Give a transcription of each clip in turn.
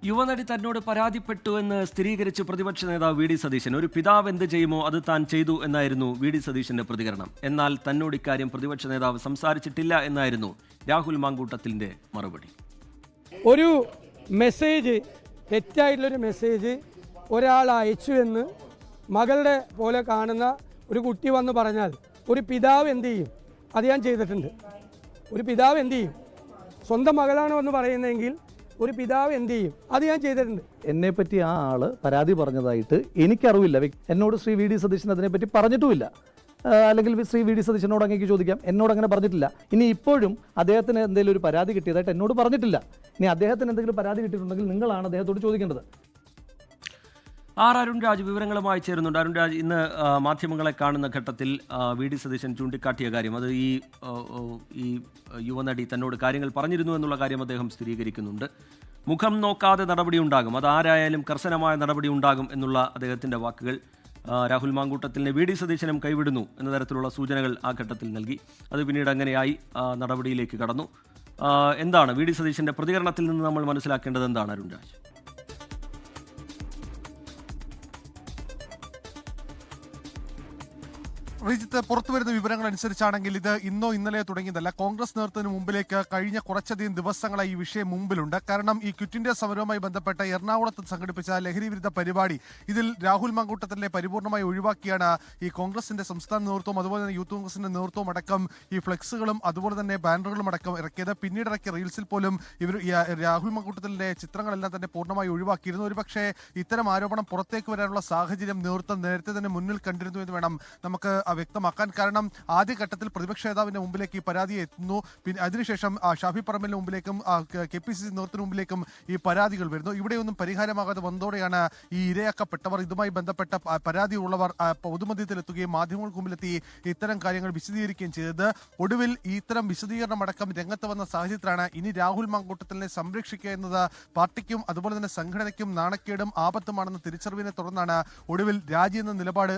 യുവനടി തന്നോട് പരാതിപ്പെട്ടുവെന്ന് സ്ഥിരീകരിച്ച് പ്രതിപക്ഷ നേതാവ് വി ഡി സതീശൻ. ഒരു പിതാവ് എന്ത് ചെയ്യുമോ അത് താൻ ചെയ്തു എന്നായിരുന്നു വി ഡി സതീശന്റെ പ്രതികരണം. എന്നാൽ തന്നോട് ഇക്കാര്യം പ്രതിപക്ഷ നേതാവ് സംസാരിച്ചിട്ടില്ല എന്നായിരുന്നു രാഹുൽ മാങ്കൂട്ടത്തിന്റെ മറുപടി. ഒരു മെസ്സേജ്, തെറ്റായിട്ടുള്ളൊരു മെസ്സേജ് ഒരാൾ അയച്ചു എന്ന് മകളുടെ പോലെ കാണുന്ന ഒരു കുട്ടി വന്ന് പറഞ്ഞാൽ ഒരു പിതാവ് എന്ത് ചെയ്യും? അത് ഞാൻ ചെയ്തിട്ടുണ്ട്. ഒരു പിതാവ് എന്ത് ചെയ്യും? സ്വന്തം മകളാണ് എന്ന് പറയുന്നതെങ്കിൽ ഒരു പിതാവ് എന്ത് ചെയ്യും? അത് ഞാൻ ചെയ്തിട്ടുണ്ട്. എന്നെപ്പറ്റി ആ ആള് പരാതി പറഞ്ഞതായിട്ട് എനിക്കറിവില്ല. എന്നോട് ശ്രീ വി ഡി സതീശൻ അതിനെപ്പറ്റി പറഞ്ഞിട്ടുമില്ല. അല്ലെങ്കിൽ ശ്രീ വി ഡി സതീശനോട് അങ്ങേക്ക് ചോദിക്കാം. എന്നോട് അങ്ങനെ പറഞ്ഞിട്ടില്ല. ഇനി ഇപ്പോഴും അദ്ദേഹത്തിന് എന്തെങ്കിലും ഒരു പരാതി കിട്ടിയതായിട്ട് എന്നോട് പറഞ്ഞിട്ടില്ല. ഇനി അദ്ദേഹത്തിന് എന്തെങ്കിലും പരാതി കിട്ടിയിട്ടുണ്ടെങ്കിൽ നിങ്ങളാണ് അദ്ദേഹത്തോട് ചോദിക്കേണ്ടത്. അരുൺ രാജ് വിവരങ്ങളുമായി ചേരുന്നുണ്ട്. അരുൺ രാജ്, ഇന്ന് മാധ്യമങ്ങളെ കാണുന്ന ഘട്ടത്തിൽ വി ഡി സതീശൻ ചൂണ്ടിക്കാട്ടിയ കാര്യം, അത് ഈ യുവനടി തന്നോട് കാര്യങ്ങൾ പറഞ്ഞിരുന്നു എന്നുള്ള കാര്യം അദ്ദേഹം സ്ഥിരീകരിക്കുന്നുണ്ട്. മുഖം നോക്കാതെ നടപടി ഉണ്ടാകും, അത് ആരായാലും കർശനമായ നടപടി ഉണ്ടാകും എന്നുള്ള അദ്ദേഹത്തിൻ്റെ വാക്കുകൾ രാഹുൽ മാങ്കൂട്ടത്തിലിനെ വി ഡി സതീശനും കൈവിടുന്നു എന്ന തരത്തിലുള്ള സൂചനകൾ ആ ഘട്ടത്തിൽ നൽകി. അത് പിന്നീട് അങ്ങനെയായി നടപടിയിലേക്ക് കടന്നു. എന്താണ് വി ഡി സതീശൻ്റെ പ്രതികരണത്തിൽ നിന്ന് നമ്മൾ മനസ്സിലാക്കേണ്ടത്? എന്താണ് അരുൺ രാജ്? ശ്രീജിത്ത്, പുറത്തുവരുന്ന വിവരങ്ങൾ അനുസരിച്ചാണെങ്കിൽ ഇത് ഇന്നോ ഇന്നലെയോ തുടങ്ങിയതല്ല. കോൺഗ്രസ് നേതൃത്വത്തിന് മുമ്പിലേക്ക് കഴിഞ്ഞ കുറച്ചധികം ദിവസങ്ങളായി ഈ വിഷയം മുമ്പിലുണ്ട്. കാരണം ഈ ക്വിറ്റ് ഇന്ത്യ സമരവുമായി ബന്ധപ്പെട്ട എറണാകുളത്ത് സംഘടിപ്പിച്ച ലഹരി വിരുദ്ധ പരിപാടി, ഇതിൽ രാഹുൽ മാങ്കൂട്ടത്തിലെ പരിപൂർണമായി ഒഴിവാക്കിയാണ് ഈ കോൺഗ്രസിന്റെ സംസ്ഥാന നേതൃത്വം അതുപോലെ തന്നെ യൂത്ത് കോൺഗ്രസിന്റെ നേതൃത്വം അടക്കം ഈ ഫ്ലെക്സുകളും അതുപോലെ തന്നെ ബാനറുകളും അടക്കം ഇറക്കിയത്. പിന്നീട് ഇറക്കിയ റീൽസിൽ പോലും ഇവർ രാഹുൽ മാങ്കൂട്ടത്തിലെ ചിത്രങ്ങളെല്ലാം തന്നെ പൂർണ്ണമായി ഒഴിവാക്കിയിരുന്നു. ഒരുപക്ഷെ ഇത്തരം ആരോപണം പുറത്തേക്ക് വരാനുള്ള സാഹചര്യം നേതൃത്വം നേരത്തെ തന്നെ മുന്നിൽ കണ്ടിരുന്നു എന്ന് വേണം നമുക്ക് വ്യക്തമാക്കാൻ. കാരണം ആദ്യഘട്ടത്തിൽ പ്രതിപക്ഷ നേതാവിന്റെ മുമ്പിലേക്ക് ഈ പരാതി എത്തുന്നു. പിന്നെ അതിനുശേഷം ഷാഫി പറമ്പലിന്റെ മുമ്പിലേക്കും KPCC നേതൃത്വത്തിന് മുമ്പിലേക്കും ഈ പരാതികൾ വരുന്നു. ഇവിടെയൊന്നും പരിഹാരമാകാതെ വന്നതോടെയാണ് ഈ ഇരയാക്കപ്പെട്ടവർ, ഇതുമായി ബന്ധപ്പെട്ട പരാതി ഉള്ളവർ പൊതുമധ്യത്തിലെത്തുകയും മാധ്യമങ്ങൾക്ക് മുമ്പിലെത്തി ഇത്തരം കാര്യങ്ങൾ വിശദീകരിക്കുകയും ചെയ്തത്. ഒടുവിൽ ഇത്തരം വിശദീകരണം അടക്കം രംഗത്ത് വന്ന സാഹചര്യത്തിലാണ് ഇനി രാഹുൽ മാങ്കൂട്ടത്തിലിനെ സംരക്ഷിക്കുക എന്നത് പാർട്ടിക്കും അതുപോലെ തന്നെ സംഘടനയ്ക്കും നാണക്കേടും ആപത്തുമാണെന്ന തിരിച്ചറിവിനെ തുടർന്നാണ് ഒടുവിൽ രാജി എന്ന നിലപാട്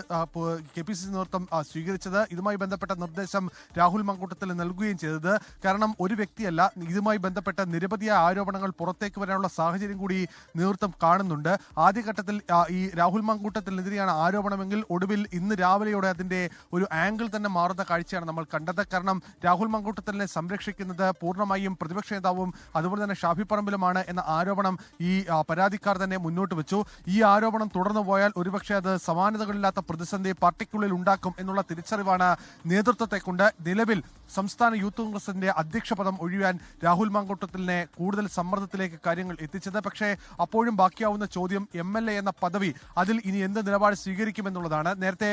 KPCC നേതൃത്വം സ്വീകരിച്ചത്. ഇതുമായി ബന്ധപ്പെട്ട നിർദ്ദേശം രാഹുൽ മാങ്കൂട്ടത്തിൽ നൽകുകയും ചെയ്തത്. കാരണം ഒരു വ്യക്തിയല്ല, ഇതുമായി ബന്ധപ്പെട്ട നിരവധിയായ ആരോപണങ്ങൾ പുറത്തേക്ക് വരാനുള്ള സാഹചര്യം കൂടി നേതൃത്വം കാണുന്നുണ്ട്. ആദ്യഘട്ടത്തിൽ ഈ രാഹുൽ മാങ്കൂട്ടത്തിനെതിരെയാണ് ആരോപണമെങ്കിൽ ഒടുവിൽ ഇന്ന് രാവിലെയോടെ അതിന്റെ ഒരു ആംഗിൾ തന്നെ മാറുന്ന കാഴ്ചയാണ് നമ്മൾ കണ്ടത്. കാരണം രാഹുൽ മാങ്കൂട്ടത്തിനെ സംരക്ഷിക്കുന്നത് പൂർണ്ണമായും പ്രതിപക്ഷ നേതാവും അതുപോലെ തന്നെ ഷാഫി പറമ്പിലുമാണ് എന്ന ആരോപണം ഈ പരാതിക്കാർ തന്നെ മുന്നോട്ട് വെച്ചു. ഈ ആരോപണം തുടർന്നു പോയാൽ ഒരുപക്ഷെ അത് സമാനതകളില്ലാത്ത പ്രതിസന്ധി പാർട്ടിക്കുള്ളിൽ ഉണ്ടാക്കും എന്നുള്ള തിരിച്ചറിവാണ് നേതൃത്വത്തെ കൊണ്ട് നിലവിൽ സംസ്ഥാന യൂത്ത് കോൺഗ്രസിന്റെ അധ്യക്ഷ പദം ഒഴിയാൻ രാഹുൽ മാങ്കൂട്ടത്തിലിനെ കൂടുതൽ സമ്മർദ്ദത്തിലേക്ക് കാര്യങ്ങൾ എത്തിച്ചത്. പക്ഷേ അപ്പോഴും ബാക്കിയാവുന്ന ചോദ്യം MLA എന്ന പദവി, അതിൽ ഇനി എന്ത് നിലപാട് സ്വീകരിക്കുമെന്നുള്ളതാണ്. നേരത്തെ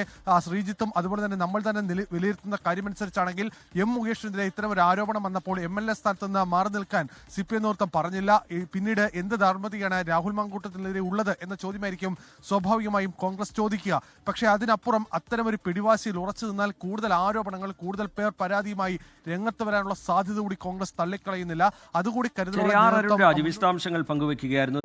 ശ്രീജിത്തും അതുപോലെ തന്നെ നമ്മൾ തന്നെ വിലയിരുത്തുന്ന കാര്യമനുസരിച്ചാണെങ്കിൽ മുകേഷിനെതിരെ ഇത്തരം ഒരു ആരോപണം വന്നപ്പോൾ MLA സ്ഥാനത്ത് നിന്ന് മാറി നിൽക്കാൻ CPM നേതൃത്വം പറഞ്ഞില്ല. പിന്നീട് എന്ത് ധാർമ്മികതയാണ് രാഹുൽ മാങ്കൂട്ടത്തിനെതിരെ ഉള്ളത് എന്ന ചോദ്യമായിരിക്കും സ്വാഭാവികമായും കോൺഗ്രസ് ചോദിക്കുക. പക്ഷേ അതിനപ്പുറം അത്തരമൊരു പിടിവാശിയിൽ ഉറച്ചു നിന്നാൽ കൂടുതൽ ആരോപണങ്ങൾ, കൂടുതൽ പേർ പരാതിയുമായി രംഗത്ത് വരാനുള്ള സാധ്യത കൂടി കോൺഗ്രസ് തള്ളിക്കളയുന്നില്ല. അതുകൂടി കരുതലോടെ വിശദാംശങ്ങൾ പങ്കുവെക്കുകയായിരുന്നു.